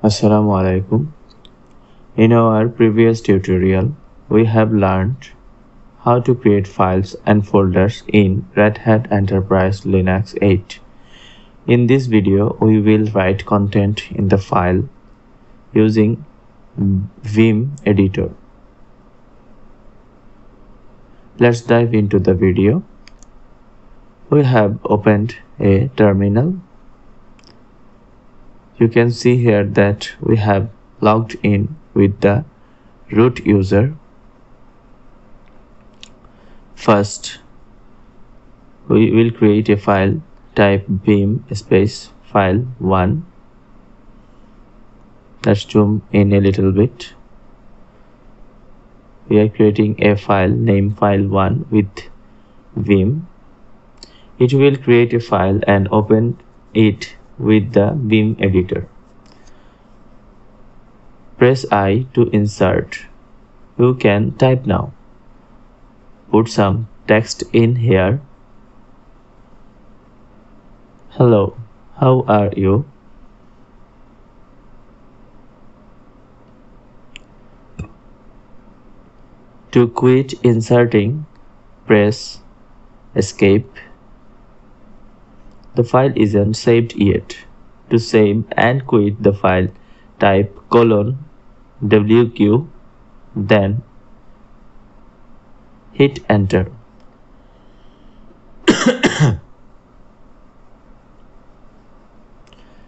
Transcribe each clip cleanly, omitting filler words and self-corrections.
Assalamualaikum. In our previous tutorial, we have learned how to create files and folders in Red Hat Enterprise Linux 8. In this video, we will write content in the file using Vim editor. Let's dive into the video. We have opened a terminal. You can see here that we have logged in with the root user. First, we will create a file. Type vim space file1. Let's zoom in a little bit. We are creating a file named file1 with vim. It will create a file and open it with the Vim editor. Press I to insert. You can type now. Put some text in here. Hello, how are you? To quit inserting, press escape. The file isn't saved yet. To save and quit the file, type :wq, then hit enter.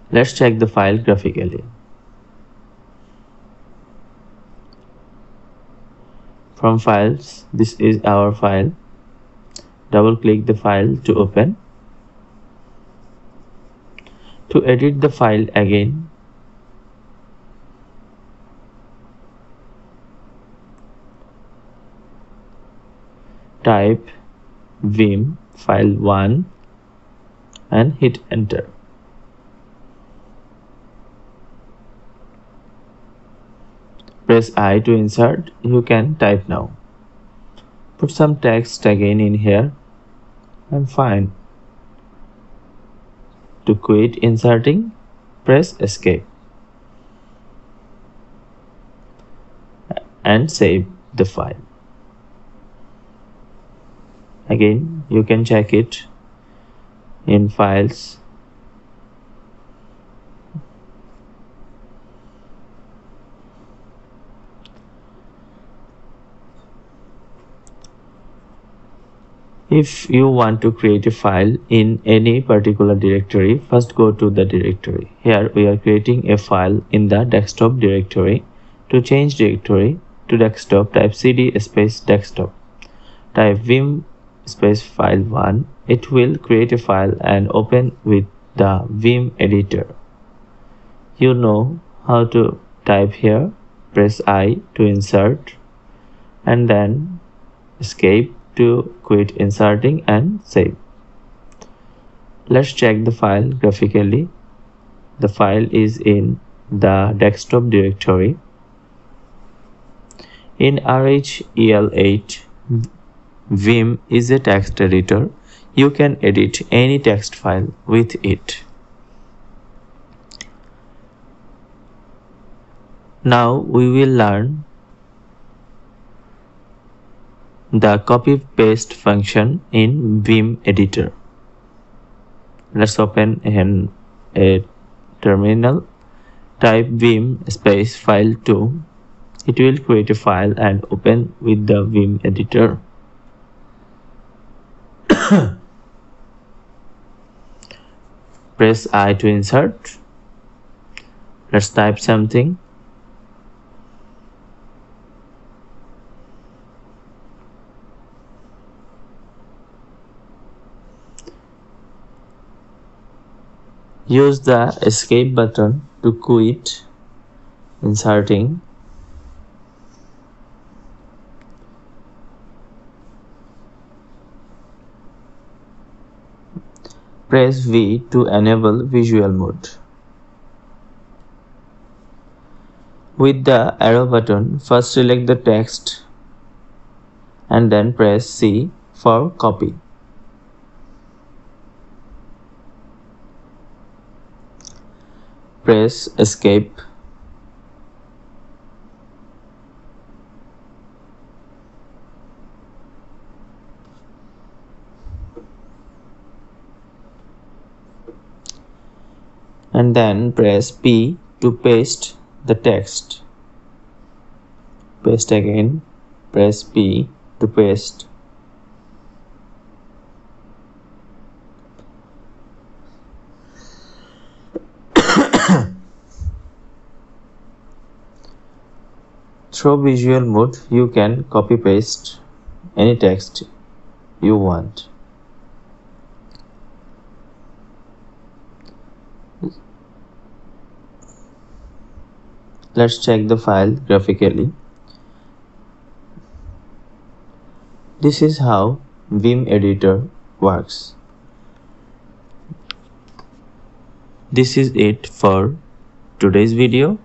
Let's check the file graphically. From files, this is our file. Double click the file to open. To edit the file again, type vim file1 and hit enter. Press I to insert. You can type now. Put some text again in here and fine. To quit inserting, press escape and save the file. Again, you can check it in files. If you want to create a file in any particular directory, first go to the directory. Here we are creating a file in the desktop directory. To change directory to desktop, type cd space desktop. Type vim space file1. It will create a file and open with the Vim editor. You know how to type here. Press I to insert and then escape to quit inserting and save. Let's check the file graphically. The file is in the desktop directory. In RHEL 8, Vim is a text editor. You can edit any text file with it. Now we will learn the copy paste function in Vim editor. Let's open a terminal. Type vim space file2. It will create a file and open with the Vim editor. Press I to insert. Let's type something. Use the escape button to quit inserting. Press V to enable visual mode. With the arrow button, first select the text and then press C for copy. Press escape and then press P to paste the text. Paste again, press P to paste. Through visual mode, you can copy paste any text you want. Let's check the file graphically. This is how Vim editor works. This is it for today's video.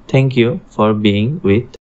Thank you for being with